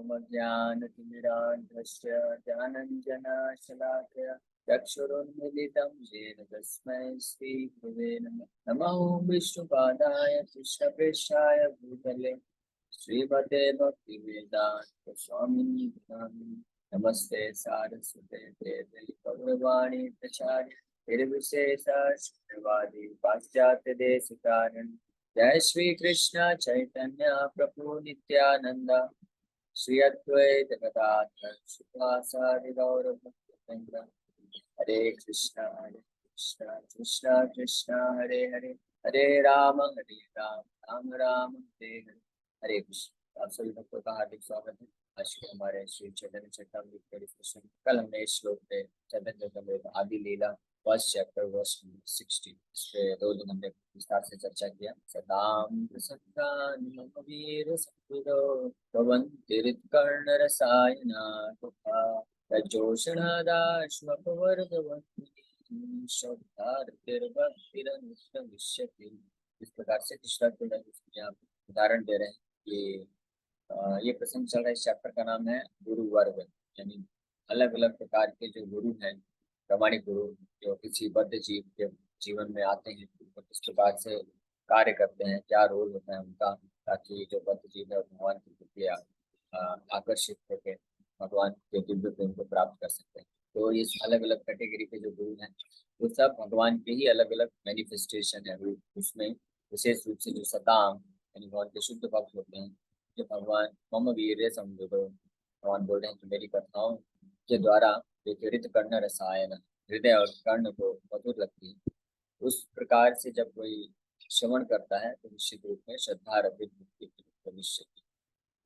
मम ज्ञानतिमिरान्धस्य ज्ञानञ्जनशलाकया चक्षुरुन्मीलितं येन तस्मै श्रीगुरुवे नमः। नमो विष्णुपादाय कृष्णप्रेष्ठाय भूतले श्रीमते भक्तिवेदान्त स्वामिनि नामिने। नमस्ते सारस्वते देवे गौरवाणी प्रचार्य निर्विशेष शून्यवादी पाश्चात्य देशकारण। जय श्री कृष्ण चैतन्य प्रभु नित्यानंद श्री अद्वैत गदाधर श्रीवासादि गौर भक्तवृंद। हरे कृष्ण कृष्ण कृष्ण हरे हरे हरे राम राम राम हरे हरे। हरे कृष्ण। आप सभी भक्तों का हार्दिक स्वागत है आज के हमारे श्री चैतन्य चरितामृत सत्संग। कल हमने इस श्लोक पे चैतन्य चरितामृत आदि लीला फर्स्ट चैप्टर वर्स 16 इस पे 2 दिन हमने विस्तार से चर्चा किया। सदाम वीर संविदो भवन्ति रसायना इस प्रकार से कृष्ण उदाहरण दे रहे हैं। ये प्रसंग चल रहा है। इस चैप्टर का नाम है गुरु वर्ग, यानी अलग अलग प्रकार के जो गुरु हैं, प्रामाणिक गुरु जो किसी बद्ध जीव के जीवन में आते हैं और किस प्रकार से कार्य करते हैं, क्या रोल होता है उनका, ताकि जो बद्ध जीव है भगवान के प्रति आकर्षित होकर भगवान के दिव्य प्रेम को प्राप्त कर सकते हैं। तो इस अलग अलग कैटेगरी के जो गुरु हैं वो सब भगवान के ही अलग अलग मैनिफेस्टेशन है रूप। उसमें विशेष रूप से जो सताम यानी भगवान के शुद्ध भक्त होते हैं, जो भगवान मम वीर संविदो, भगवान बोल रहे हैं कि मेरी कथाओं के द्वारा विकिरित कर्ण रसायन हृदय और कर्ण को मधुर लगती है। उस प्रकार से जब कोई श्रवण करता है तो निश्चित रूप में श्रद्धा रहित मुक्ति की भविष्य की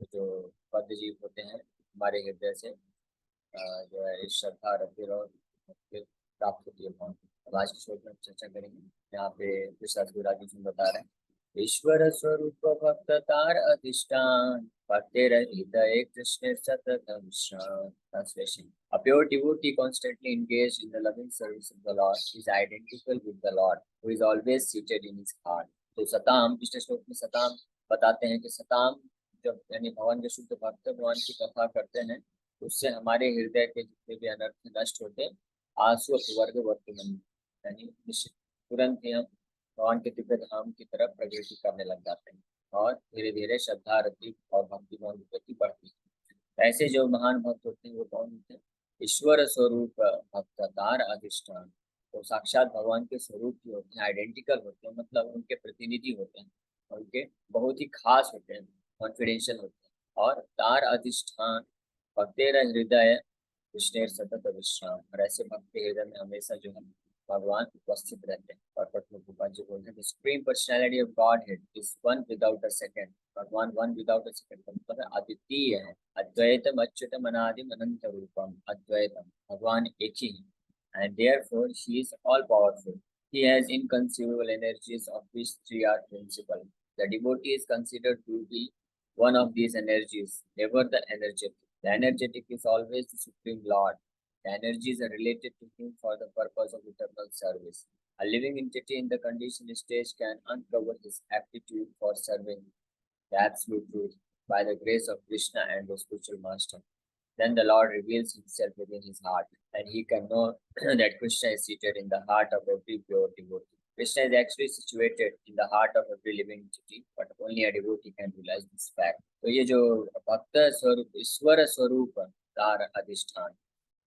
तो जो बद्ध जीव होते हैं हमारे हृदय से जो है इस श्रद्धा रहित और मुक्ति प्राप्त होती है। अब आज की श्लोक में चर्चा करेंगे। यहाँ पे विरागी जी बता रहे हैं, ईश्वर स्वरूप भक्त तार अधिष्ठान भक्तेर हृदय Krishna सततम श्रान। Translation: A pure devotee constantly engaged in the loving service of the Lord is identical with the Lord, who is always seated in his heart. तो सताम, पिछले श्लोक में सताम बताते हैं कि सताम जब यानी भगवान के शुद्ध भक्त भगवान की कथा करते हैं उससे हमारे हृदय के जितने भी अनर्थ नष्ट होते, आंसू वर्ग वर्तमान यानी निश्चित तुरंत ही हम भगवान के दिव्य धाम की तरफ प्रगति करने लग जाते हैं और धीरे धीरे श्रद्धा रति और भक्ति भाव की गति बढ़ती है। ऐसे जो महान भक्त होते हैं वो कौन होते हैं? ईश्वर स्वरूप भक्त तार अधिष्ठान, तो साक्षात भगवान के स्वरूप ही होते हैं, आइडेंटिकल होते हैं, मतलब उनके प्रतिनिधि होते हैं, उनके बहुत ही खास होते हैं, कॉन्फिडेंशियल होते हैं। और तार अधिष्ठान भक्तेर हृदय कृष्ण सतत विश्राम, और ऐसे भक्त के हृदय में हमेशा जो है भगवान उपस्थित रहते हैं। और प्रभुपाद जी बोलते हैं, The supreme personality of Godhead is one without a second। भगवान वन विदाउट अ सेकंड का मतलब है अद्वितीय है। अद्वैतम अच्युतम अनादिम अनंत रूपम। अद्वैतम भगवान एक ही है, and therefore he is all powerful. He has inconceivable energies of which three are principal. The devotee is considered to be one of these energies, never the energetic. The energetic is always the Supreme Lord. The energies are related to him for the purpose of eternal service. A living entity in the conditioned stage can uncover his aptitude for serving the absolute truth by the grace of Krishna and the spiritual master. Then the Lord reveals himself within his heart, and he can know that Krishna is seated in the heart of every pure devotee. Krishna is actually situated in the heart of every living entity, but only a devotee can realize this fact. तो ये जो भक्त स्वरूप ईश्वर स्वरूप तार अधिष्ठान,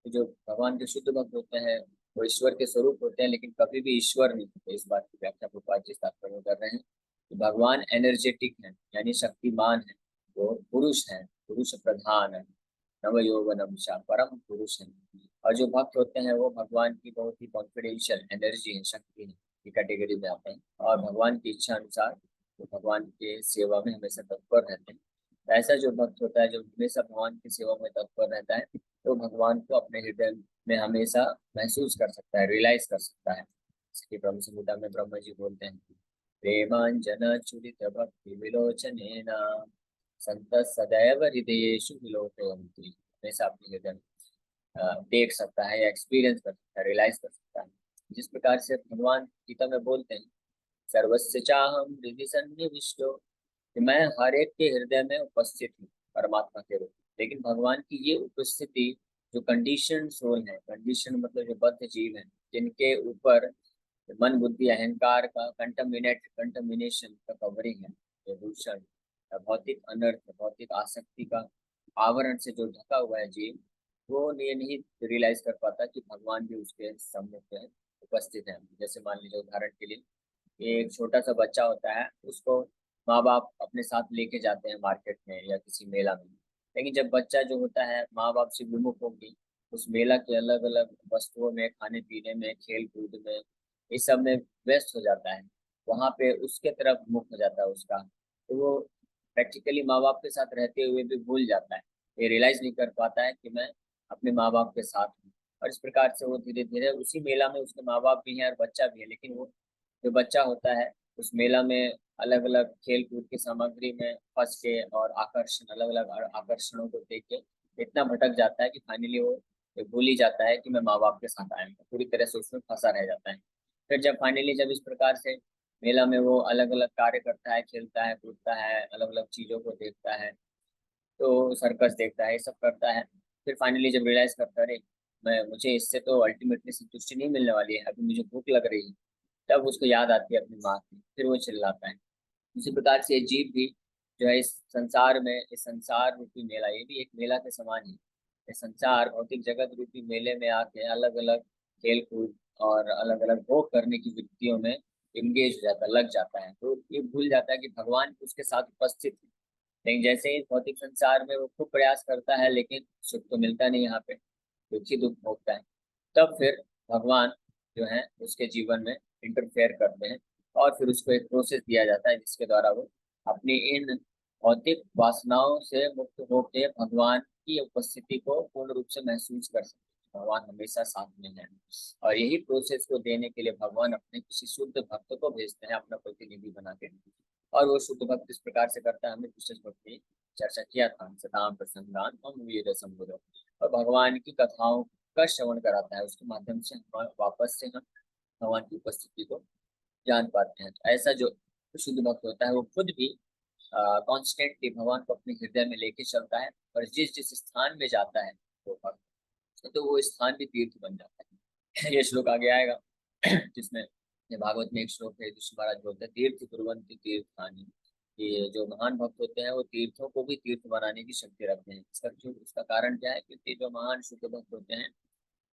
तो जो भगवान के शुद्ध भक्त होते हैं वो ईश्वर के स्वरूप होते हैं, लेकिन कभी भी ईश्वर नहीं होते। इस बात की व्याख्या प्रभुपाद जी तात्पर्य कर रहे हैं कि भगवान एनर्जेटिक है यानी शक्तिमान है, वो पुरुष है, पुरुष प्रधान है, नव यौवनम परम पुरुष है। और जो भक्त होते हैं वो भगवान की बहुत ही कॉन्फिडेंशियल एनर्जी है, शक्ति है, की कैटेगरी में आते हैं और भगवान की इच्छा अनुसार तो भगवान के सेवा में हमेशा तत्पर रहते हैं। ऐसा जो भक्त होता है जो हमेशा भगवान की सेवा में तत्पर रहता है तो भगवान को अपने हृदय में हमेशा महसूस कर सकता है, रियलाइज कर सकता है। इसकी ब्रह्म संहिता में ब्रह्मा जी बोलते हैं, प्रेमांजन चुरित भक्ति विलोचनेन संत सदैव हृदयेषु विलोकयन्ति। हमेशा अपने हृदय में देख सकता है या एक्सपीरियंस कर सकता है, रियलाइज कर सकता है। जिस प्रकार से भगवान गीता में बोलते हैं, सर्वस्य चाहम हृदि सन्निविष्टो, कि मैं हर एक के हृदय में उपस्थित हूँ परमात्मा के रूप। लेकिन भगवान की ये उपस्थिति जो कंडीशन सोल है, कंडीशन मतलब जो बद्ध जीव है, जिनके ऊपर मन बुद्धि अहंकार का कंटमिनेशन का कवरिंग है, ये दूषण, भौतिक अनर्थ, भौतिक आसक्ति का आवरण से जो ढका हुआ है जीव, वो ये नहीं रियलाइज कर पाता कि भगवान भी उसके सम्मुख है, उपस्थित है। जैसे मान लीजिए उदाहरण के लिए, एक छोटा सा बच्चा होता है, उसको माँ बाप अपने साथ लेके जाते हैं मार्केट में या किसी मेला में। लेकिन जब बच्चा जो होता है माँ बाप से विमुख होगी, उस मेला के अलग अलग वस्तुओं में, खाने पीने में, खेल कूद में, इस सब में व्यस्त हो जाता है, वहां पे उसके तरफ मुख हो जाता है उसका, तो वो प्रैक्टिकली माँ बाप के साथ रहते हुए भी भूल जाता है, ये रियलाइज नहीं कर पाता है कि मैं अपने माँ बाप के साथ हूँ। और इस प्रकार से वो धीरे धीरे उसी मेला में उसके माँ बाप भी हैं और बच्चा भी है, लेकिन वो जो बच्चा होता है उस मेला में अलग अलग खेल कूद की सामग्री में फंस के और आकर्षण, अलग अलग आकर्षणों को देख के इतना भटक जाता है कि फाइनली वो ये भूल ही जाता है कि मैं माँ बाप के साथ आया हूँ, पूरी तरह से उसमें फंसा रह जाता है। फिर जब फाइनली जब इस प्रकार से मेला में वो अलग अलग कार्य करता है, खेलता है, कूदता है, अलग अलग चीजों को देखता है, तो सर्कस देखता है, ये सब करता है, फिर फाइनली जब रियलाइज करता है अरे मैं मुझे इससे तो अल्टीमेटली संतुष्टि नहीं मिलने वाली है, अभी मुझे भूख लग रही है, तब उसको याद आती है अपनी माँ की, फिर वो चिल्लाता है। इसी प्रकार से ये जीव भी जो है इस संसार में, इस संसार रूपी मेला, ये भी एक मेला के समान ही, ये संसार भौतिक जगत रूपी मेले में आके अलग अलग खेल कूद और अलग अलग भोग करने की वृत्तियों में इंगेज हो जाता, लग जाता है, तो ये भूल जाता है कि भगवान उसके साथ उपस्थित है। लेकिन जैसे ही भौतिक संसार में वो खूब प्रयास करता है, लेकिन सुख तो मिलता नहीं, यहाँ पे दुख ही दुख भोगता है, तब फिर भगवान जो है उसके जीवन में इंटरफेयर करते हैं, और फिर उसको एक प्रोसेस दिया जाता है जिसके द्वारा वो अपनी इन भौतिक वासनाओं से मुक्त होकर भगवान की उपस्थिति को पूर्ण रूप से महसूस कर सकते हैं। भगवान हमेशा साथ में है, और यही प्रोसेस को देने के लिए भगवान अपने किसी शुद्ध भक्त को भेजते हैं अपना प्रतिनिधि बना के, और वो शुद्ध भक्त इस प्रकार से करता है, हमने पिछले श्लोक में चर्चा किया था, सताम प्रसंगान हम वीर संबुधो, और भगवान की कथाओं का श्रवण कराता है, उसके माध्यम से हम वापस से हम भगवान की उपस्थिति को जान पाते हैं। तो ऐसा जो शुद्ध भक्त होता है वो खुद भी कॉन्स्टेंटली भगवान को अपने हृदय में लेके चलता है, और जिस जिस स्थान में जाता है वो भक्त, तो वो स्थान भी तीर्थ बन जाता है। ये श्लोक आगे आएगा जिसमें ये भागवत में एक श्लोक है जिसमें महाराज बोलते हैं तीर्थ कुर्वन्ति तीर्थानि, ये जो महान भक्त होते हैं वो तीर्थों को भी तीर्थ बनाने की शक्ति रखते हैं। इसका क्यों, इसका कारण क्या है, क्योंकि जो महान शुद्ध भक्त होते हैं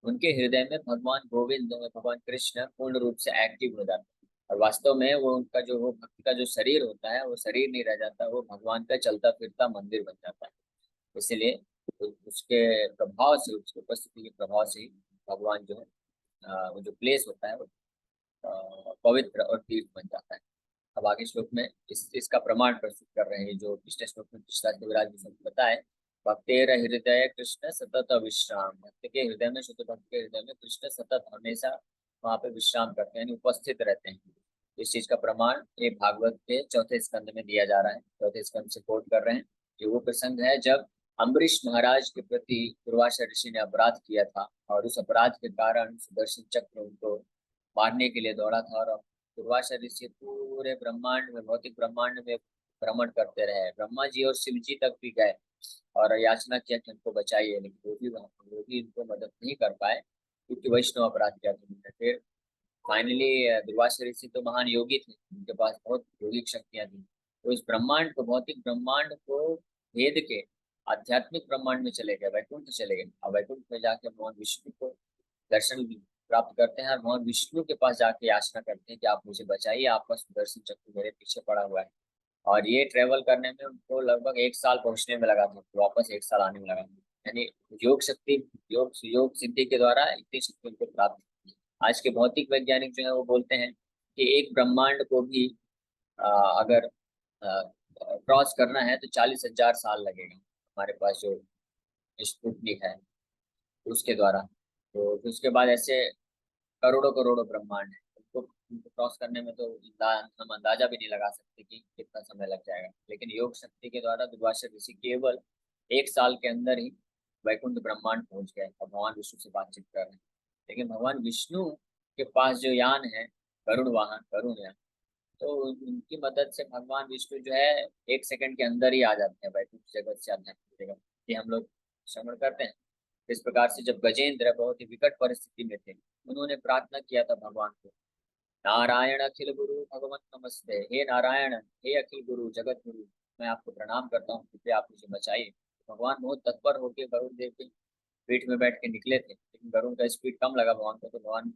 उनके हृदय में भगवान गोविंद, भगवान कृष्ण पूर्ण रूप से एक्टिव हो जाते हैं, और वास्तव में वो उनका जो वो भक्त का जो शरीर होता है वो शरीर नहीं रह जाता, वो भगवान का चलता फिरता मंदिर बन जाता है। इसलिए उसके प्रभाव से, उसके उपस्थिति के प्रभाव से ही भगवान जो है वो जो प्लेस होता है वो पवित्र और तीर्थ बन जाता है। अब आगे श्लोक में इसका प्रमाण प्रस्तुत कर रहे हैं, जो पिछले श्लोक में पिछला विराज जी बताए, भक्तेर हृदय कृष्ण सतत विश्राम, भक्त के हृदय में, शुद्ध भक्त के हृदय में कृष्ण सतत हमेशा वहां पे विश्राम करते हैं, यानी उपस्थित रहते हैं। इस चीज का प्रमाण ये भागवत के चौथे स्कंद में दिया जा रहा है, चौथे स्कंद से कोट कर रहे हैं। ये वो प्रसंग है जब अम्बरीश महाराज के प्रति दुर्वासा ऋषि ने अपराध किया था, और उस अपराध के कारण सुदर्शन चक्र उनको मारने के लिए दौड़ा था, और दुर्वासा ऋषि पूरे ब्रह्मांड में, भौतिक ब्रह्मांड में भ्रमण करते रहे, ब्रह्मा जी और शिव जी तक भी गए और याचना किया कि उनको बचाइए, लेकिन वो भी उनको मदद नहीं कर पाए, क्योंकि वैष्णव अपराध किया था उन्होंने। फिर फाइनली दुर्वासा ऋषि तो महान योगी थे, उनके पास बहुत योगिक शक्तियां थी, तो इस ब्रह्मांड को, भौतिक ब्रह्मांड को भेद के आध्यात्मिक ब्रह्मांड में चले गए, वैकुंठ चले गए। अब वैकुंठ में जाके भगवान विष्णु को दर्शन प्राप्त करते हैं, और भगवान विष्णु के पास जाके याचना करते हैं कि आप मुझे बचाइए, आपका सुदर्शन चक्र मेरे पीछे पड़ा हुआ है। और ये ट्रेवल करने में उनको लगभग 1 साल पहुंचने में लगा था, वापस 1 साल आने में लगा था, यानी योग शक्ति, योग सिद्धि के द्वारा इतनी शक्ति उनको प्राप्त हुई। आज के भौतिक वैज्ञानिक जो है वो बोलते हैं कि एक ब्रह्मांड को भी अगर क्रॉस करना है तो 40,000 साल लगेगा, हमारे पास जो स्पुतनिक है उसके द्वारा। तो फिर उसके बाद ऐसे करोड़ों करोड़ों ब्रह्मांड है, उनको क्रॉस करने में तो हम अंदाजा भी नहीं लगा सकते कि कितना समय लग जाएगा, लेकिन योग शक्ति के द्वारा दुर्वासा ऋषि केवल 1 साल के अंदर ही वैकुंठ ब्रह्मांड पहुंच गए और भगवान विष्णु से बातचीत कर रहे हैं। लेकिन भगवान विष्णु के पास जो यान है, गरुड़ वाहन, गरुड़ यान, तो उनकी मदद से भगवान विष्णु जो है 1 सेकंड के अंदर ही आ जाते हैं वैकुंठ जगत से आध्यात्मिक जगत। ये हम लोग श्रवण करते हैं। इस प्रकार से जब गजेंद्र बहुत ही विकट परिस्थिति में थे, उन्होंने प्रार्थना किया था भगवान को, नारायण अखिल गुरु भगवत नमस्ते, हे नारायण, हे अखिल गुरु जगत गुरु, मैं आपको प्रणाम करता हूँ, कृपया आप मुझे बचाइए। भगवान बहुत तत्पर होकर गरुड़ देव के पीठ में बैठ के निकले थे, लेकिन गरुड़ का स्पीड कम लगा भगवान को, तो भगवान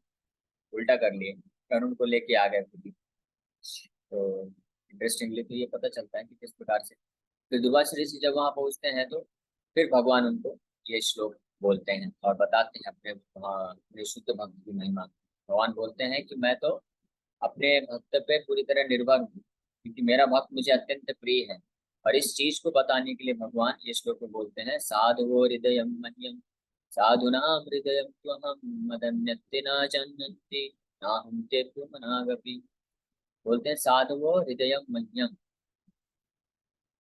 उल्टा कर लिए, गरुड़ को लेके आ गए खुद ही। तो इंटरेस्टिंगली तो ये पता चलता है कि किस प्रकार से फिर दुर्वासा ऋषि जब वहां पहुंचते हैं तो फिर भगवान उनको ये श्लोक बोलते हैं और बताते हैं अपने वहाँ अपने शुद्ध भक्त की महिमा। भगवान बोलते हैं कि मैं तो अपने भक्त पे पूरी तरह निर्भर हूँ, क्योंकि मेरा भक्त मुझे अत्यंत प्रिय है। और इस चीज को बताने के लिए भगवान ये श्लोक में बोलते हैं, साधुवो हृदय मह्यम साधुनां हृदय मदन्यते न जन्नति नाहं तेभ्यो मनागपि। बोलते हैं साधुवो हृदय मह्यम,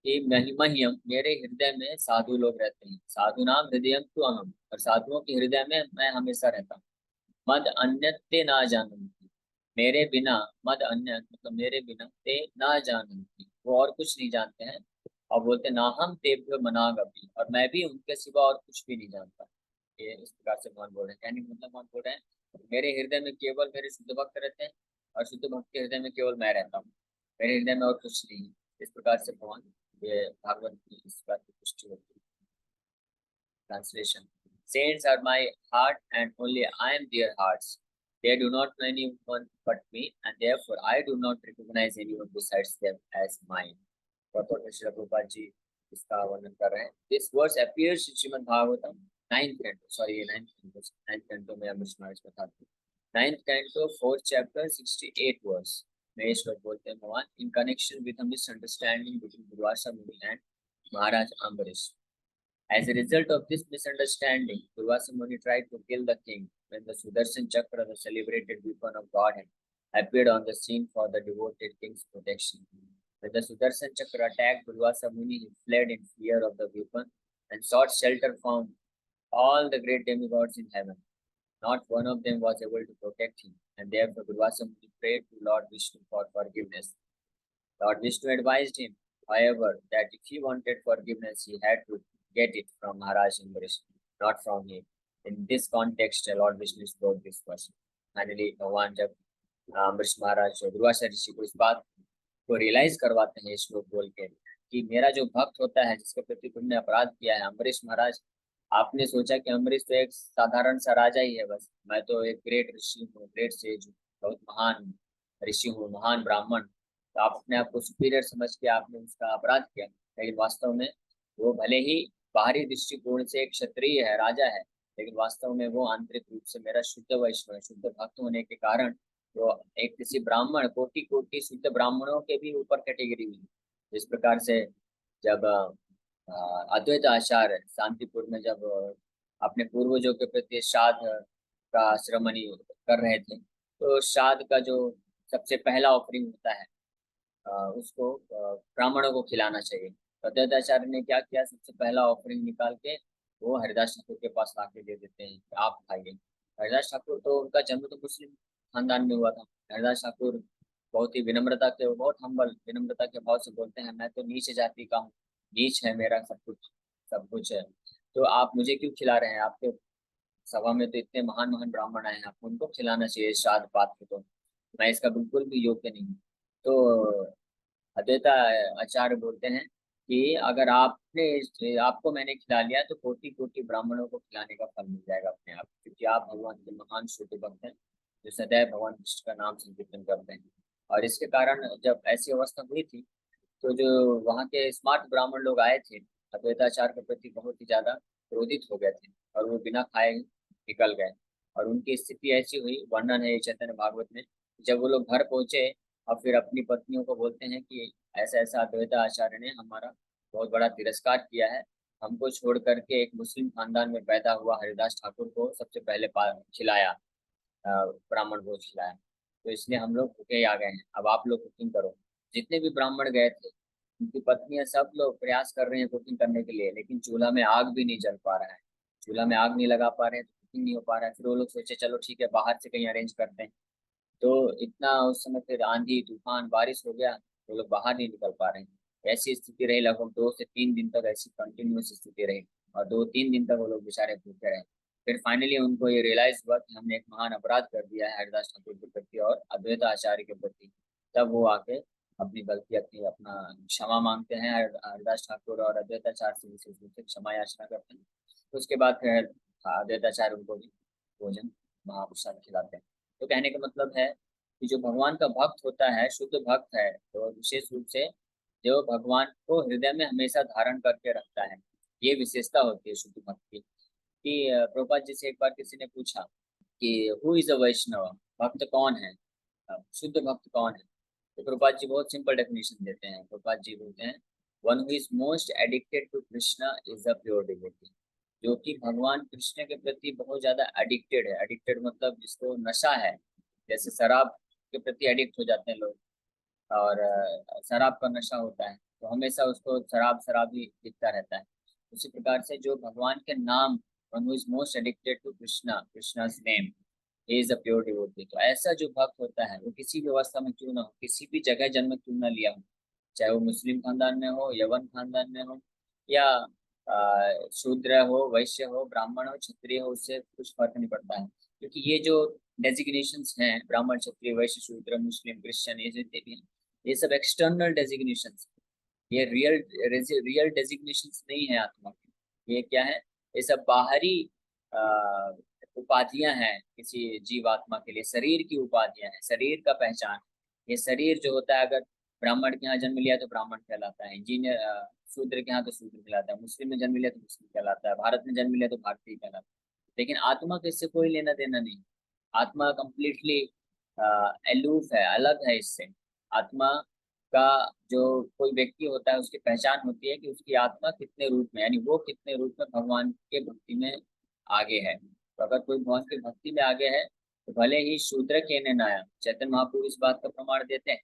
ये महिमह्यम, मेरे हृदय में साधु लोग रहते हैं, साधु नाम हृदय तो अहम, और साधुओं के हृदय में मैं हमेशा रहता हूँ। मद अन्यते ना जानन्ति, मेरे बिना, मद अन्य मतलब मेरे बिना, ते ना जानन्ति, वो और कुछ नहीं जानते हैं। और बोलते ना हम तेभ्यो मनागपि, और मैं भी उनके सिवा और कुछ भी नहीं जानता। ये इस प्रकार से भगवान बोल रहे हैं, कहने का मतलब भगवान बोल रहे हैं मेरे हृदय में केवल मेरे शुद्ध भक्त रहते हैं, और शुद्ध भक्त के हृदय में केवल मैं रहता हूँ, मेरे हृदय में और कुछ नहीं है। इस प्रकार से भगवान ये भागवत की इस बात की पुष्टि होती है। Translation: Saints are my heart, and only I am their hearts. They do not know anyone but me, and therefore I do not recognize anyone besides them as mine. Purport में श्रील प्रभुपाद जी इसका वर्णन कर रहे हैं। This verse appears in Srimad Bhagavatam, 9th canto, sorry 9th canto में अमृत महाराज बताते हैं, 9th canto 4th chapter 68 verse में ये श्लोक बोलते हैं भगवान, in connection with a misunderstanding between Durvasa Muni and Maharaj Ambarish. As a result of this misunderstanding, Durvasa Muni tried to kill the king when the Sudarshan Chakra, the celebrated weapon of Godhead, appeared on the scene for the devoted king's protection. When the Sudarshan Chakra attacked Durvasa Muni, he fled in fear of the weapon and sought shelter from all the great demigods in heaven. Not one of them was able to protect him, and therefore Durvasa Muni prayed to Lord Vishnu for forgiveness. Lord Vishnu advised him, however, that if he wanted forgiveness, he had to get it from Maharaj Ambarish, not from him. In this context, Lord Vishnu spoke this question. Finally, भगवान जब अम्बरीश महाराज दुर्वासा ऋषि को इस बात को realise करवाते हैं इस श्लोक बोल के कि मेरा जो भक्त होता है जिसके प्रति तुमने अपराध किया है, अम्बरीश महाराज, आपने सोचा कि अम्बरीश तो एक साधारण सा राजा ही है, बस मैं तो एक ग्रेट ऋषि हूँ, ग्रेट सेज हूँ, बहुत महान ऋषि हूँ, महान ब्राह्मण। तो आप अपने आप को सुपीरियर समझ के आपने उसका अपराध किया, लेकिन वास्तव में वो भले ही बाहरी दृष्टिकोण से एक क्षत्रिय है, राजा है, लेकिन वास्तव में वो आंतरिक रूप से मेरा शुद्ध वैष्णव, शुद्ध भक्त होने के कारण वो एक किसी ब्राह्मण, कोटि कोटि शुद्ध ब्राह्मणों के भी ऊपर कैटेगरी हुई। इस प्रकार से जब अद्वैत आचार्य शांतिपुर में जब अपने पूर्वजों के प्रति श्राद्ध का श्रमणी कर रहे थे, तो श्राद्ध का जो सबसे पहला ऑफरिंग होता है उसको ब्राह्मणों को खिलाना चाहिए। तो अद्वैताचार्य ने क्या किया, सबसे पहला ऑफरिंग निकाल के वो हरिदास ठाकुर के पास लाके दे देते हैं कि आप खाइए। हरिदास ठाकुर तो उनका जन्म तो मुस्लिम खानदान में हुआ था। हरिदास ठाकुर बहुत ही विनम्रता के, बहुत हम्बल विनम्रता के भाव से बोलते हैं, मैं तो नीच जाति का हूँ, नीच है मेरा सब कुछ, सब कुछ है, तो आप मुझे क्यों खिला रहे हैं? आपके सभा में तो इतने महान महान ब्राह्मण आए हैं, आपको उनको खिलाना चाहिए श्राद्ध पात्र, तो मैं इसका बिल्कुल भी योग्य नहीं हूँ। तो अद्वैता आचार्य बोलते हैं कि अगर आपको मैंने खिला लिया तो कोटि कोटि ब्राह्मणों को खिलाने का फल मिल जाएगा अपने आप, क्योंकि आप भगवान के महान शुद्ध भक्त हैं जो सदैव भगवान कृष्ण का नाम संकीर्तन करते हैं। और इसके कारण जब ऐसी अवस्था हुई थी तो जो वहाँ के स्मार्ट ब्राह्मण लोग आए थे अद्वैताचार्य के प्रति बहुत ही ज्यादा क्रोधित हो गए थे और वो बिना खाए निकल गए। और उनकी स्थिति ऐसी हुई, वर्णन है चैतन्य भागवत में, जब वो लोग घर पहुंचे और फिर अपनी पत्नियों को बोलते हैं कि ऐसा ऐसा अद्वैत आचार्य ने हमारा बहुत बड़ा तिरस्कार किया है, हमको छोड़ करके एक मुस्लिम खानदान में पैदा हुआ हरिदास ठाकुर को सबसे पहले खिलाया, ब्राह्मण भोज खिलाया, तो इसलिए हम लोग भूखे आ गए हैं, अब आप लोग कुकिंग करो। जितने भी ब्राह्मण गए थे उनकी पत्नियां सब लोग प्रयास कर रहे हैं कुकिंग करने के लिए, लेकिन चूल्हा में आग भी नहीं जल पा रहा है, चूल्हा में आग नहीं लगा पा रहे हैं तो कुकिंग नहीं हो पा रहा है। फिर वो लोग सोचे चलो ठीक है बाहर से कहीं अरेंज करते हैं। तो इतना उस समय फिर आंधी तूफान बारिश हो गया, वो लोग बाहर नहीं निकल पा रहे हैं। ऐसी स्थिति रही लगभग 2 से 3 दिन तक, ऐसी कंटिन्यूस स्थिति रही। और 2-3 दिन तक वो लोग बेचारे भूखे रहे। फिर फाइनली उनको ये रियलाइज हुआ कि हमने एक महान अपराध कर दिया है हरिदास ठाकुर के प्रति और अद्वैत आचार्य के प्रति। तब वो आके अपनी गलती अपनी अपना क्षमा मांगते हैं, हरिदास ठाकुर और अद्वैत आचार्य से विशेष रूप से क्षमा याचना करते हैं। तो उसके बाद फिर अद्वैत आचार्य उनको भी भोजन महाप्रसाद खिलाते हैं। तो कहने का मतलब है कि जो भगवान का भक्त होता है, शुद्ध भक्त है, तो विशेष रूप से जो भगवान को हृदय में हमेशा धारण करके रखता है, ये विशेषता होती है शुद्ध भक्त की। कि प्रभुपाद जी से एक बार किसी ने पूछा कि हु इज अ वैष्णव, भक्त कौन है, शुद्ध भक्त कौन है। तो प्रभुपाद जी बहुत सिंपल डेफिनेशन देते हैं। प्रभुपाद जी बोलते हैं one who is most addicted to Krishna is a pure devotee. जो कि भगवान कृष्ण के प्रति बहुत ज्यादा एडिक्टेड है। एडिक्टेड मतलब जिसको नशा है, जैसे शराब के प्रति एडिक्ट हो जाते हैं लोग, और शराब का नशा होता है तो हमेशा उसको शराब शराब ही दिखता रहता है। उसी प्रकार से जो भगवान के नाम, one who is most addicted to Krishna, Krishna's name, he is a pure devotee. तो ऐसा जो भक्त होता है वो किसी भी अवस्था में क्यों ना हो, किसी भी जगह जन्म क्यों ना लिया हो, चाहे वो मुस्लिम खानदान में हो, यवन खानदान में हो, या शूद्र हो, वैश्य हो, ब्राह्मण हो, क्षत्रिय हो, उससे कुछ फर्क नहीं पड़ता है। क्योंकि ये जो डेजिग्नेशंस हैं, ब्राह्मण, क्षत्रिय, वैश्य, शूद्र, मुस्लिम, क्रिश्चियन, ये जितने भी हैं, ये सब एक्सटर्नल डेजिग्नेशंस, ये रियल डेजिग्नेशंस नहीं है आत्मा की। ये क्या है, ये सब बाहरी उपाधियां हैं किसी जीवात्मा के लिए, शरीर की उपाधियां हैं, शरीर का पहचान। ये शरीर जो होता है, अगर ब्राह्मण के यहाँ जन्म लिया तो ब्राह्मण कहलाता है, इंजीनियर शूद्र के यहाँ तो शूद्र कहलाता है, मुस्लिम में जन्म लिया तो मुस्लिम कहलाता है, भारत में जन्म लिया तो भारतीय कहलाता है। लेकिन आत्मा को इससे कोई लेना देना नहीं। आत्मा कंप्लीटली एलूफ है, अलग है इससे। आत्मा का जो कोई व्यक्ति होता है उसकी पहचान होती है कि उसकी आत्मा कितने रूप में, यानी वो कितने रूप में भगवान के भक्ति में आगे है। तो अगर कोई भगवान की भक्ति में आगे है तो भले ही शूद्र कहने ना आया, चैतन्य महाप्रभु इस बात का प्रमाण देते हैं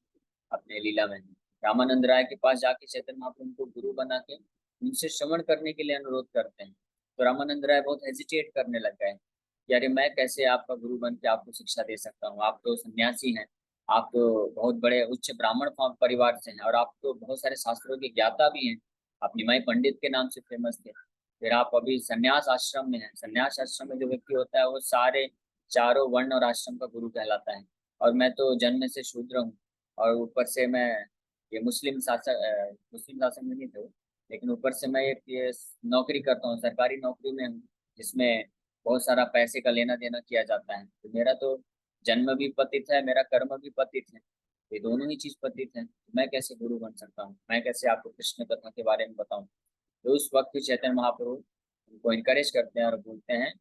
अपने लीला में। रामानंद राय के पास जाके चैतन्य महाप्रभु को गुरु बना के उनसे श्रवण करने के लिए अनुरोध करते हैं। तो रामानंद राय बहुत हेजिटेट करने लग गए कि अरे मैं कैसे आपका गुरु बन के आपको शिक्षा दे सकता हूँ, आप तो सन्यासी हैं, आप तो बहुत बड़े उच्च ब्राह्मण परिवार से हैं, और आप तो बहुत सारे शास्त्रों के ज्ञाता भी हैं, आप निमाई पंडित के नाम से फेमस थे। फिर आप अभी संन्यास आश्रम में हैं, संन्यास आश्रम में जो व्यक्ति होता है वो सारे चारों वर्ण और आश्रम का गुरु कहलाता है, और मैं तो जन्म से शूद्र हूँ, और ऊपर से मैं ये मुस्लिम शासन में नहीं थे, लेकिन ऊपर से मैं एक ये नौकरी करता हूँ, सरकारी नौकरी में हूँ, जिसमें बहुत सारा पैसे का लेना देना किया जाता है। तो मेरा तो जन्म भी पतित है, मेरा कर्म भी पतित है, ये दोनों ही चीज पतित है। तो मैं कैसे गुरु बन सकता हूँ, मैं कैसे आपको कृष्ण कथा के बारे में बताऊं। तो उस वक्त भी चैतन्य महाप्रभु उनको इनकरेज करते हैं और बोलते हैं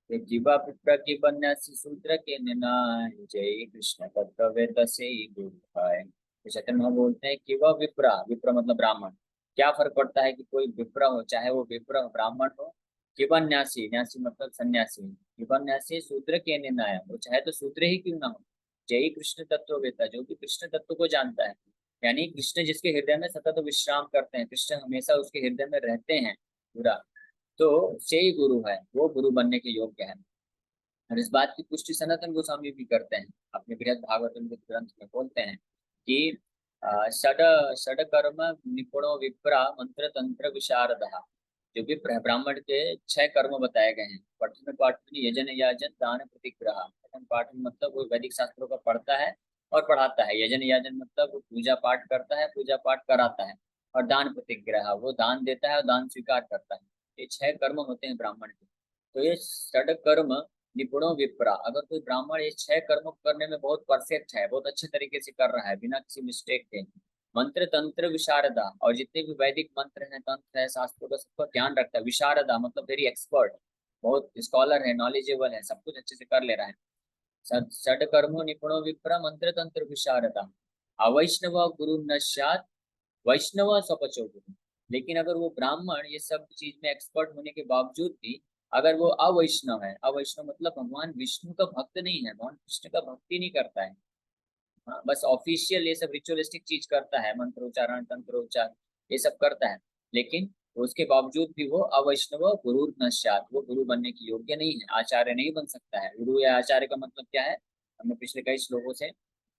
कि जीवा पिपरा की बन्यासी सूत्र के निनाय, जय कृष्ण तत्वे तसे गुरु भाई। तो चैतन्य महाप्रभु बोलते हैं कि वह विप्रा, विप्र मतलब ब्राह्मण, क्या फर्क पड़ता है कि कोई विप्र हो, चाहे वो विप्र ब्राह्मण हो, जीवन न्यासी, न्यासी मतलब सन्यासी, जीवन न्यासी सूत्र के निर्णय, वो चाहे तो सूत्र ही क्यों ना हो। जय कृष्ण तत्ववेता, जो कि कृष्ण तत्व को जानता है, यानी कृष्ण जिसके हृदय में सतत विश्राम करते हैं, कृष्ण हमेशा उसके हृदय में रहते हैं पूरा, तो से ही गुरु है, वो गुरु बनने के योग्य है। और इस बात की पुष्टि सनातन गोस्वामी भी करते हैं, अपने बृहद भागवतम के ग्रंथ में बोलते हैं कि षड षड कर्म निपुणो विप्रा मंत्र तंत्र विशारदः। जो भी ब्राह्मण के 6 कर्म बताए गए हैं, पठन पाठन यजन याजन दान प्रतिग्रह। पठन पाठन मतलब वो वैदिक शास्त्रों का पढ़ता है और पढ़ाता है, यजन याजन मतलब वो पूजा पाठ करता है, पूजा पाठ कराता है, और दान प्रतिग्रह वो दान देता है और दान स्वीकार करता है। ये 6 कर्म होते हैं ब्राह्मण के। तो ये षड कर्म निपुणों विप्रा, अगर कोई ब्राह्मण ये 6 कर्म करने में बहुत परफेक्ट है, बहुत अच्छे तरीके से कर रहा है बिना किसी मिस्टेक के, मंत्र तंत्र विशारदा, और जितने भी वैदिक मंत्र हैं, तंत्र है, शास्त्रों का सबका ज्ञान रखता है, विशारदा मतलब वेरी एक्सपर्ट, बहुत स्कॉलर है, नॉलेजेबल है, सब कुछ अच्छे से कर ले रहा है। षड कर्मो निपुणो विप्रा मंत्र तंत्र विशारदा, अवैष्णव गुरु नश्यात वैष्णव स्वपचो गुरु। लेकिन अगर वो ब्राह्मण ये सब चीज में एक्सपर्ट होने के बावजूद भी अगर वो अवैष्णव है, अवैष्णव मतलब भगवान विष्णु का भक्त नहीं है, भगवान कृष्ण का भक्ति नहीं करता है, हाँ, बस ऑफिशियल ये सब रिचुअलिस्टिक चीज करता है, मंत्रोच्चारण तंत्रोच्चार ये सब करता है, लेकिन उसके बावजूद भी वो अवैष्णव गुरु नश्यात, वो गुरु बनने की योग्य नहीं है, आचार्य नहीं बन सकता है। गुरु या आचार्य का मतलब क्या है, हमने पिछले कई श्लोकों से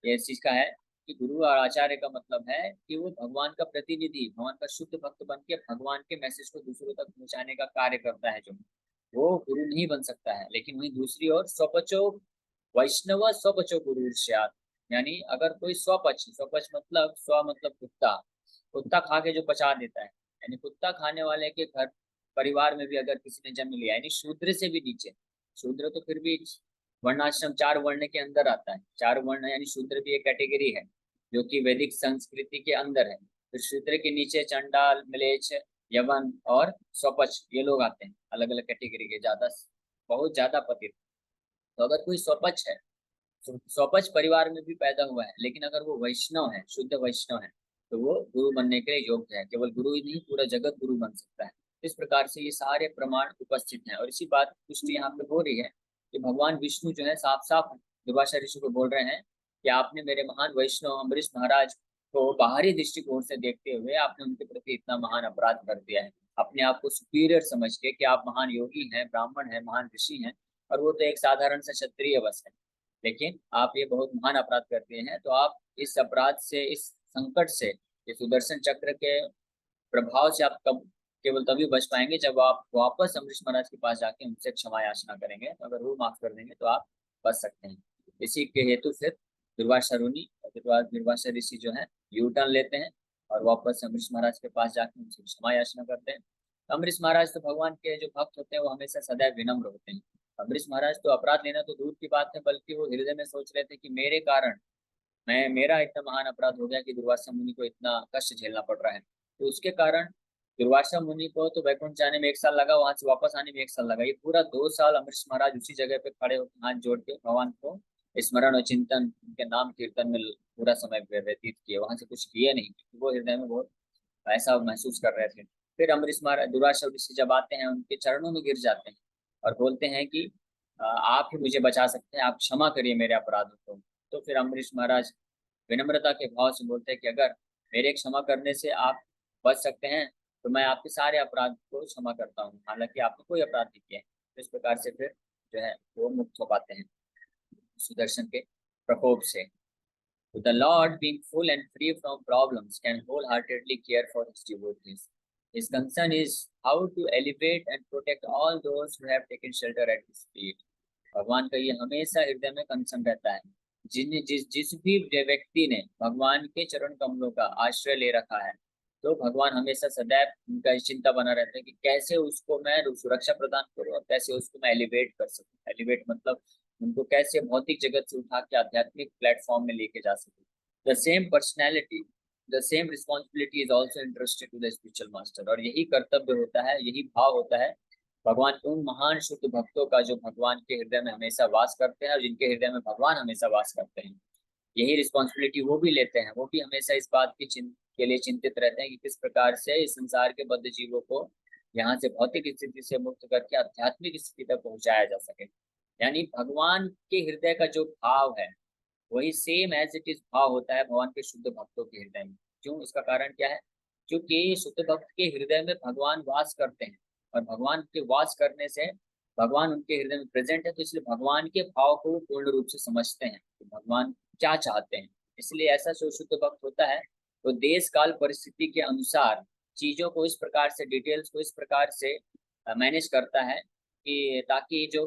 ये चीज का है कि गुरु और आचार्य का मतलब है कि वो भगवान का प्रतिनिधि, भगवान का शुद्ध भक्त बन के भगवान के मैसेज को दूसरों तक पहुंचाने का कार्य करता है, जो वो गुरु नहीं बन सकता है। लेकिन वहीं दूसरी ओर स्वपचो वैष्णव स्वपचो गुरु, यानी अगर कोई स्वपच, स्वपच मतलब स्व मतलब कुत्ता, कुत्ता खा के जो पचा देता है, यानी कुत्ता खाने वाले के घर परिवार में भी अगर किसी ने जन्म लिया, यानी शूद्र से भी नीचे, शूद्र तो फिर भी वर्णाश्रम 4 वर्ण के अंदर आता है, 4 वर्ण यानी शूद्र भी एक कैटेगरी है जो कि वैदिक संस्कृति के अंदर है। फिर शूद्र के नीचे चंडाल, म्लेच्छ, यवन और स्वपच, ये लोग आते हैं अलग अलग कैटेगरी के, ज्यादा बहुत ज्यादा पतित। तो अगर कोई स्वपच है, स्वपच परिवार में भी पैदा हुआ है, लेकिन अगर वो वैष्णव है, शुद्ध वैष्णव है, तो वो गुरु बनने के लिए योग्य है। केवल गुरु ही नहीं, पूरा जगत गुरु बन सकता है। इस प्रकार से ये सारे प्रमाण उपस्थित हैं, और इसी बात की पुष्टि यहाँ पे हो रही है कि भगवान विष्णु जो है साफ साफ दुर्वासा ऋषि को बोल रहे हैं कि आपने मेरे महान वैष्णव अम्बरीश महाराज को बाहरी दृष्टिकोण से देखते हुए आपने उनके प्रति इतना महान अपराध कर दिया है, अपने आप को सुपीरियर समझ के कि आप महान योगी हैं, ब्राह्मण हैं, महान ऋषि हैं, और वो तो एक साधारण सा क्षत्रिय बस है, लेकिन आप ये बहुत महान अपराध करते हैं। तो आप इस अपराध से, इस संकट से, इस सुदर्शन चक्र के प्रभाव से आप कब केवल तभी बच पाएंगे जब आप वापस अम्बरीश महाराज के पास जाके उनसे क्षमा याचना करेंगे। तो अगर वो माफ कर देंगे तो आप बच सकते हैं। इसी के हेतु फिर दुर्वासा मुनि, दुर्वासा ऋषि जो है यू टर्न लेते हैं और वापस अम्बरीश महाराज के पास जाके उनसे क्षमा याचना करते हैं। अम्बरीश महाराज तो भगवान के जो भक्त होते हैं वो हमेशा सदैव विनम्र होते हैं। अम्बरीश महाराज तो अपराध लेना तो दूर की बात है, बल्कि वो हृदय में सोच रहे थे कि मेरे कारण मेरा इतना महान अपराध हो गया कि दुर्वासा मुनि को इतना कष्ट झेलना पड़ रहा है। तो उसके कारण दुर्वासा मुनि को तो वैकुंठ जाने में 1 साल लगा, वहां से वापस आने में 1 साल लगा। ये पूरा 2 साल अम्बरीश महाराज उसी जगह पे खड़े होकर हाथ जोड़ के भगवान को स्मरण और चिंतन, उनके नाम कीर्तन में पूरा समय व्यतीत किए, वहां से कुछ किए नहीं, क्योंकि वो हृदय में बहुत ऐसा महसूस कर रहे थे। फिर अम्बरीश महाराज, दुर्वासा ऋषि जब आते हैं उनके चरणों में गिर जाते हैं और बोलते हैं कि आप ही मुझे बचा सकते हैं, आप क्षमा करिए मेरे अपराधों को। तो फिर अम्बरीश महाराज विनम्रता के भाव से बोलते हैं कि अगर मेरे क्षमा करने से आप बच सकते हैं तो मैं आपके सारे अपराध को क्षमा करता हूँ, हालांकि आपने कोई अपराध नहीं किए। तो इस प्रकार से फिर जो है वो मुक्त हो पाते हैं सुदर्शन के प्रकोप से। So the Lord, being full and free from problems, can wholeheartedly care for his devotees. His concern is how to elevate and protect all those who have taken shelter at his feet. भगवान का ये हमेशा हृदय में concern रहता है, जिस भी व्यक्ति ने भगवान के चरण कमलों का आश्रय ले रखा है, तो भगवान हमेशा सदैव उनका चिंता बना रहता है कि कैसे उसको मैं सुरक्षा प्रदान करूं और कैसे उसको मैं एलिवेट कर सकूं। एलिवेट मतलब उनको कैसे भौतिक जगत से उठा के आध्यात्मिक प्लेटफॉर्म में लेके जा सकूं। The same personality, the same responsibility is also interested to the spiritual master. और यही कर्तव्य होता है, यही भाव होता है भगवान उन महान शुद्ध भक्तों का जो भगवान के हृदय में हमेशा वास करते हैं और जिनके हृदय में भगवान हमेशा वास करते हैं। यही रिस्पॉन्सिबिलिटी वो भी लेते हैं, वो भी हमेशा इस बात की के लिए चिंतित रहते हैं कि किस प्रकार से इस संसार के बद्ध जीवों को यहाँ से भौतिक स्थिति से मुक्त करके आध्यात्मिक स्थिति तक पहुंचाया जा सके। यानी भगवान के हृदय का जो भाव है वही सेम एज इट इज भाव होता है भगवान के शुद्ध भक्तों के हृदय में। क्यों? इसका कारण क्या है? क्योंकि शुद्ध भक्त के हृदय में भगवान वास करते हैं, और भगवान के वास करने से भगवान उनके हृदय में प्रेजेंट है, तो इसलिए भगवान के भाव को पूर्ण रूप से समझते हैं कि भगवान क्या चाहते हैं। इसलिए ऐसा जो शुद्ध भक्त होता है तो देश काल परिस्थिति के अनुसार चीजों को इस प्रकार से, डिटेल्स को इस प्रकार से मैनेज करता है कि ताकि जो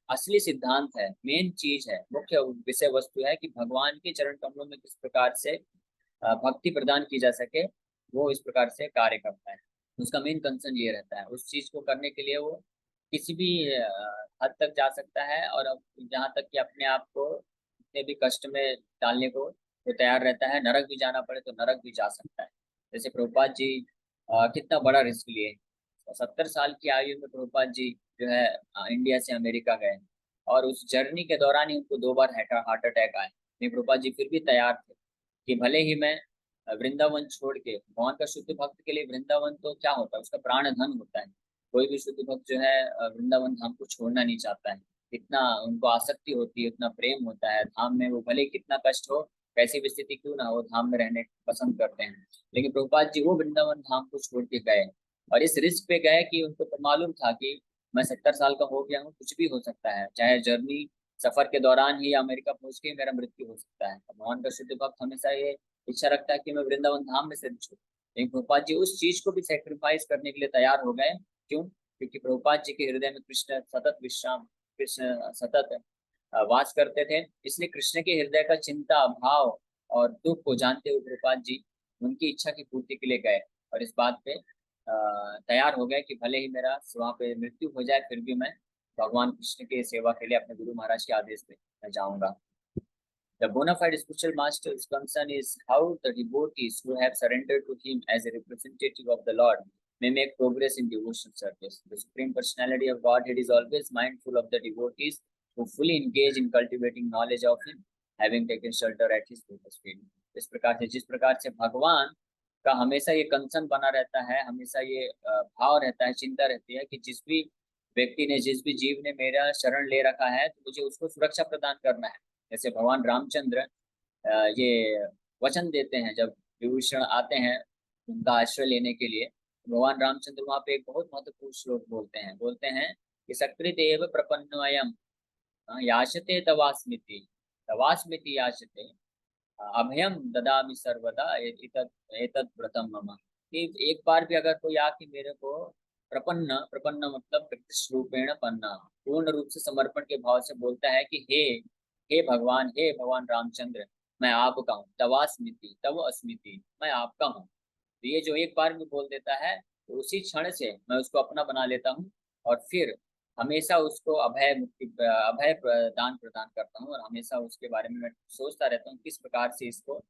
असली सिद्धांत है, मेन चीज है, मुख्य विषय वस्तु है कि भगवान के चरण कमलों में किस प्रकार से भक्ति प्रदान की जा सके, वो इस प्रकार से कार्य करता है। उसका मेन कंसर्न ये रहता है। उस चीज को करने के लिए वो किसी भी हद तक जा सकता है, और अब जहाँ तक कि अपने आप को कितने भी कष्ट में डालने को वो तैयार रहता है। नरक भी जाना पड़े तो नरक भी जा सकता है। जैसे प्रभुपाद जी कितना बड़ा रिस्क लिए, 70 साल की आयु में प्रभुपाद जी जो है इंडिया से अमेरिका गए, और उस जर्नी के दौरान ही उनको 2 बार हार्ट अटैक आए। लेकिन प्रभुपाद जी फिर भी तैयार थे कि भले ही मैं वृंदावन छोड़ के, भगवान का शुद्ध भक्त के लिए वृंदावन तो क्या होता है, उसका प्राण धन होता है। कोई भी शुद्ध भक्त जो है वृंदावन धाम को छोड़ना नहीं चाहता है। इतना उनको आसक्ति होती है, इतना प्रेम होता है धाम में, वो भले कितना कष्ट हो, कैसी भी स्थिति क्यों ना हो, धाम में रहने पसंद करते हैं। लेकिन प्रभुपाद जी वो वृंदावन धाम को छोड़ के गए, और इस रिस्क पे गए कि उनको तो मालूम था कि मैं 70 साल का हो गया हूँ, कुछ भी हो सकता है, चाहे जर्नी सफर के दौरान ही अमेरिका पहुंच के ही मेरा मृत्यु हो सकता है। भगवान का शुद्ध भक्त हमेशा ये इच्छा रखता है कि मैं वृंदावन धाम में से छूं। लेकिन प्रभुपाद जी उस चीज को भी सेक्रीफाइस करने के लिए तैयार हो गए। क्यों? क्योंकि प्रभुपाद जी के हृदय में कृष्ण सतत विश्राम, कृष्ण सतत वास करते थे। इसलिए कृष्ण के हृदय का चिंता, भाव और दुख को जानते हुए प्रभुपाद जी उनकी इच्छा की पूर्ति के लिए गए और इस बात पे तैयार हो गए कि भले ही मेरा वहां पे मृत्यु हो जाए, फिर भी मैं भगवान कृष्ण के सेवा के लिए अपने गुरु महाराज के आदेश पे मैं जाऊंगा। The bona fide spiritual master's concern is how the devotees who have surrendered to him as a representative of the Lord may make progress in devotional service. The Supreme Personality of Godhead is always mindful of the devotees who fully engage in cultivating knowledge of him, having taken shelter at his lotus feet. इस प्रकार से जिस प्रकार से भगवान का हमेशा ये कंसर्न बना रहता है, हमेशा ये भाव रहता है, चिंता रहती है कि जिस भी व्यक्ति ने, जिस भी जीव ने मेरा शरण ले रखा है तो मुझे उसको सुरक्षा प्रदान करना है। जैसे भगवान रामचंद्र ये वचन देते हैं जब विभीषण आते हैं उनका आश्रय लेने के लिए। भगवान रामचंद्र वहां पे एक बहुत महत्वपूर्ण श्लोक बोलते हैं कि सकृत एव प्रपन्नोयम याचते तवास्मिति, तवास्मिति याचते अभयम ददामि सर्वदा एतत् व्रतम मम। कि एक बार भी अगर कोई आके मेरे को प्रपन्न, प्रपन्न मतलब प्रत्यक्ष रूपेण पन्ना, पूर्ण रूप से समर्पण के भाव से बोलता है कि हे भगवान, हे भगवान रामचंद्र, मैं आपका हूँ, तवास्मिति तव अस्मिति, मैं आपका हूँ। तो ये जो एक बार में बोल देता है तो उसी क्षण से मैं उसको अपना बना लेता हूँ और फिर हमेशा उसको अभय मुक्ति, अभय प्रदान प्रदान करता हूँ और हमेशा उसके बारे में मैं सोचता रहता हूँ किस प्रकार से इसको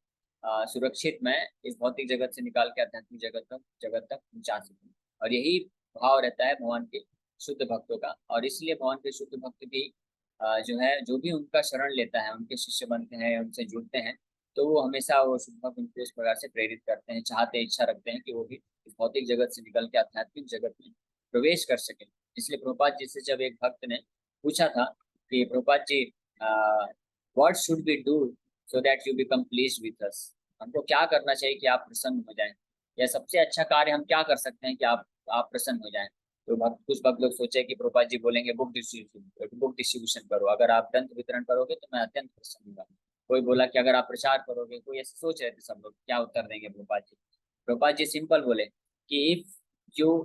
सुरक्षित मैं इस भौतिक जगत से निकाल के आध्यात्मिक जगत तक पहुंचा सकूँ। और यही भाव रहता है भगवान के शुद्ध भक्तों का। और इसलिए भगवान के शुद्ध भक्त भी जो है, जो भी उनका शरण लेता है, उनके शिष्य बनते हैं, उनसे जुड़ते हैं, तो वो हमेशा वो शुद्ध भक्त उनको इस प्रकार से प्रेरित करते हैं, चाहते, इच्छा रखते हैं कि वो भी इस भौतिक जगत से निकल के आध्यात्मिक जगत में प्रवेश कर सके। इसलिए प्रभुपाद जी से जब एक भक्त ने पूछा था कि Prabhupada ji, what should we do so that you become pleased with us, हमको क्या करना चाहिए कि आप प्रसन्न हो जाएं, या सबसे अच्छा कार्य हम क्या कर सकते हैं कि आप प्रसन्न हो जाएं। तो कुछ भक्त लोग सोचे कि प्रभुपाद जी बोलेंगे बुक डिस्ट्रीब्यूशन करो, अगर आप ग्रंथ वितरण करोगे तो मैं अत्यंत प्रसन्न होगा। कोई बोला कि अगर आप प्रचार करोगे, कोई ऐसे सोच रहे थे सब लोग क्या उत्तर देंगे प्रभुपाद जी। प्रभुपाद जी सिंपल बोले कि if you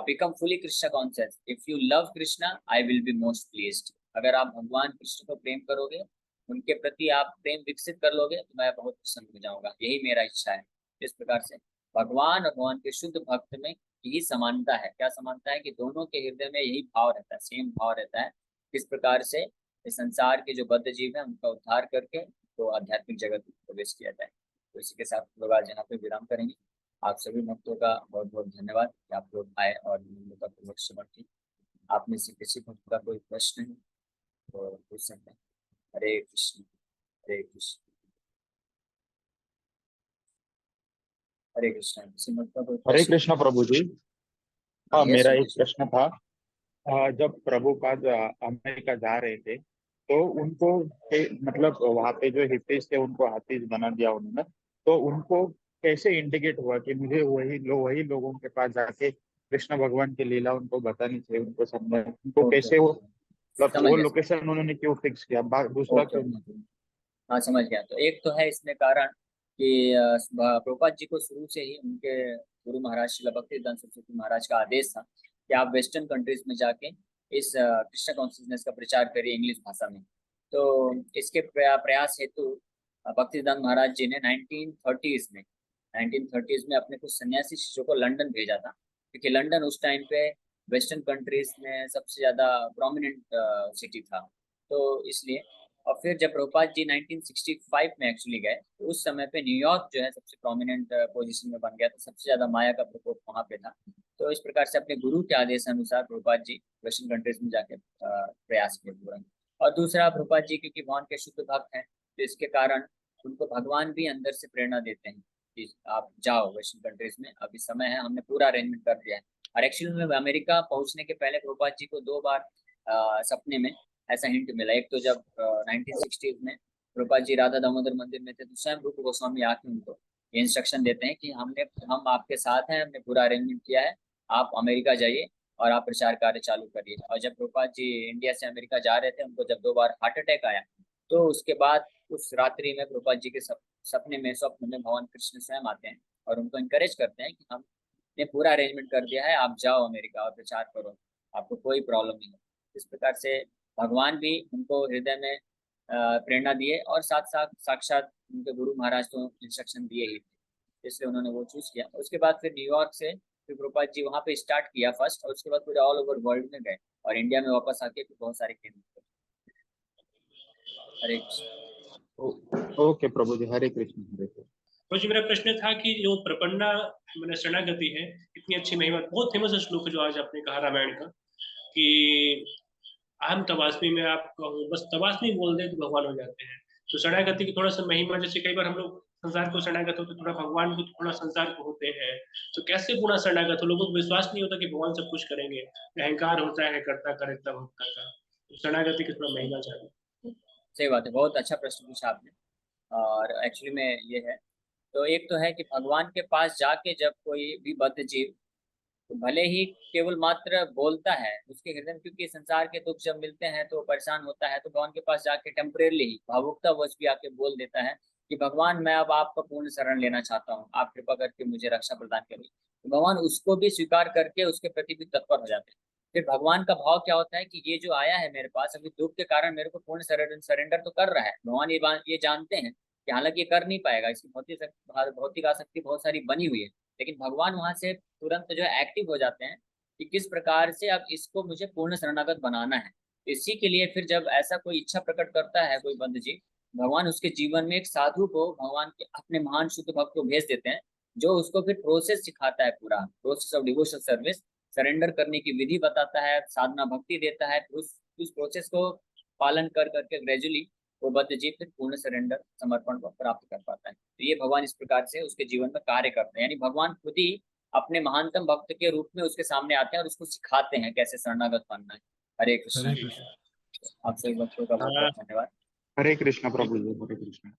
become fully Krishna conscious, if you love Krishna I will be most pleased. अगर आप भगवान कृष्ण को प्रेम करोगे, उनके प्रति आप प्रेम विकसित कर लोगे तो मैं बहुत प्रसन्न हो जाऊंगा, यही मेरा इच्छा है। इस प्रकार से भगवान और भगवान के शुद्ध भक्त में यही समानता है। क्या समानता है? कि दोनों के हृदय में यही भाव रहता है, सेम भाव रहता है। किस प्रकार से इस संसार के जो बद्ध जीव है उनका उद्धार करके तो आध्यात्मिक जगत में प्रवेश किया जाए। तो इसी के साथ लोग आज यहाँ पे विराम करेंगे। आप सभी भक्तों का बहुत बहुत धन्यवाद कि आप लोग आए और पूर्वक श्रवण की। आप में से किसी भक्त का कोई प्रश्न है तो पूछ सकते हैं। हरे कृष्ण, हरे कृष्ण, हरे कृष्ण। किसी भक्त का कोई हरे प्रश्न? कृष्ण प्रभु जी। हाँ, हाँ, यस मेरा एक सुनील। प्रश्न था। जब प्रभुपाद अमेरिका जा रहे थे तो उनको मतलब वहाँ पे जो हिप्पीज थे उनको हाथी बना दिया उन्होंने, तो उनको कैसे इंडिकेट हुआ कि मुझे वही लोगों के पास जाके कृष्ण भगवान की लीला उनको बतानी चाहिए, उनको समझा, उनको ओके कैसे ओके, वो मतलब समझ वो गया। लोकेशन उन्होंने क्यों फिक्स किया, दूसरा ओके क्यों ओके, नहीं? हाँ समझ गया। तो एक तो है इसमें कारण कि प्रभुपाद जी को शुरू से ही उनके गुरु महाराज श्रील भक्तिवेदांत सरस्वती महाराज का आदेश था कि आप वेस्टर्न कंट्रीज में जाके इस कृष्ण कॉन्शियसनेस का प्रचार करिए इंग्लिश भाषा में। तो इसके प्रयास हेतु भक्तिवेदांत महाराज जी ने 1930s में अपने कुछ सन्यासी शिष्यों को लंदन भेजा था, क्योंकि लंदन उस टाइम पे वेस्टर्न कंट्रीज में सबसे ज्यादा प्रोमिनेंट सिटी था। तो इसलिए, और फिर जब प्रभुपाद जी 1965 में एक्चुअली गए तो उस समय पे न्यूयॉर्क जो है सबसे प्रोमिनेंट पोजीशन में बन गया था, सबसे ज्यादा माया का प्रकोप वहां पे था। तो इस प्रकार से अपने गुरु के आदेश अनुसार प्रभुपाद जी वेस्टर्न कंट्रीज में जाके प्रयास किए पूरा। और दूसरा, प्रभुपाद जी क्योंकि भगवान के शुद्ध भक्त हैं तो इसके कारण उनको भगवान भी अंदर से प्रेरणा देते हैं कि आप जाओ वेस्टर्न कंट्रीज में, अभी समय है, हमने पूरा अरेंजमेंट कर दिया है। और एक्चुअली में अमेरिका पहुंचने के पहले प्रभुपाद जी को 2 बार सपने में ऐसा हिंट मिला। एक तो जब 1960s में प्रभुपाद जी राधा दामोदर मंदिर में थे तो स्वयं रूप गोस्वामी आके उनको इंस्ट्रक्शन देते हैं कि हम आपके साथ हैं, हमने पूरा अरेंजमेंट किया है, आप अमेरिका जाइए और आप प्रचार कार्य चालू करिए। और जब प्रभुपाद जी इंडिया से अमेरिका जा रहे थे, उनको जब 2 बार हार्ट अटैक आया, तो उसके बाद उस रात्रि में प्रभुपाद जी के सपने में, स्वप्न में भगवान कृष्ण स्वयं आते हैं और उनको इनकरेज करते हैं कि हमने पूरा अरेंजमेंट कर दिया है, आप जाओ अमेरिका और प्रचार करो, आपको कोई प्रॉब्लम नहीं है। इस प्रकार से भगवान भी उनको हृदय में प्रेरणा दिए, और साथ साथ साक्षात उनके गुरु महाराज तो इंस्ट्रक्शन दिए ही थे, इसलिए उन्होंने वो चूज किया। उसके बाद फिर न्यूयॉर्क से फिर प्रभुपाद जी वहाँ पे स्टार्ट किया फर्स्ट, और उसके बाद पूरे ऑल ओवर वर्ल्ड में गए, और इंडिया में वापस आके फिर बहुत सारे केंद्र खोले। हरे कृष्ण। ओके प्रभु जी, हरे कृष्ण हरे कृष्ण। तो जी मेरा प्रश्न था कि जो प्रपन्ना मैंने शरणागति है, इतनी अच्छी महिमा, बहुत फेमस है श्लोक जो आज आपने कहा रामायण का, कि अहम तवास्मी में आप बस तवास्मी बोल दे तो भगवान हो जाते हैं। तो शरणागति की थोड़ा सा महिमा, जैसे कई बार हम लोग संसार को शरणागत होते, थोड़ा भगवान को, थोड़ा संसार को होते हैं, तो कैसे पूर्ण शरणागत हो? लोगों को विश्वास नहीं होता कि भगवान सब कुछ करेंगे, अहंकार होता है कर्ता करेक्ता भक्ता का। तो शरणागति की थोड़ा महिमा चाहिए। सही बात है, बहुत अच्छा प्रश्न पूछा आपने। और एक्चुअली में ये है, तो एक तो है कि भगवान के पास जाके जब कोई भी बद्ध जीव, तो भले ही केवल मात्र बोलता है उसके हृदय में, क्योंकि संसार के दुख जब मिलते हैं तो परेशान होता है, तो भगवान के पास जाके टेम्परेरली ही भावुकता वश भी आके बोल देता है कि भगवान मैं अब आपका पूर्ण शरण लेना चाहता हूँ, आप कृपा करके मुझे रक्षा प्रदान करिए। तो भगवान उसको भी स्वीकार करके उसके प्रति भी तत्पर हो जाते हैं। फिर भगवान का भाव क्या होता है कि ये जो आया है मेरे पास अभी दुख के कारण, मेरे को पूर्ण सरेंडर तो कर रहा है। भगवान ये जानते हैं कि हालांकि ये कर नहीं पाएगा, इसकी भौतिक आसक्ति बहुत सारी बनी हुई है, लेकिन भगवान वहां से तुरंत जो है एक्टिव हो जाते हैं कि किस प्रकार से अब इसको मुझे पूर्ण शरणागत बनाना है। इसी के लिए फिर जब ऐसा कोई इच्छा प्रकट करता है कोई बंद जी, भगवान उसके जीवन में एक साधु को, भगवान के अपने महान शुद्ध भक्त को भेज देते हैं, जो उसको फिर प्रोसेस सिखाता है, पूरा process of devotional service, surrender करने की विधि बताता है, साधना भक्ति देता है। उस प्रोसेस को पालन कर करके ग्रेजुअली वो बद्ध जीव फिर पूर्ण सरेंडर समर्पण को प्राप्त कर पाता है। तो ये भगवान इस प्रकार से उसके जीवन में कार्य करते हैं, यानी भगवान खुद ही अपने महानतम भक्त के रूप में उसके सामने आते हैं और उसको सिखाते हैं कैसे शरणागत बनना है। हरे कृष्ण। आप सभी भक्तों का बहुत बहुत धन्यवाद। हरे कृष्ण प्रभु जी, हरे कृष्ण।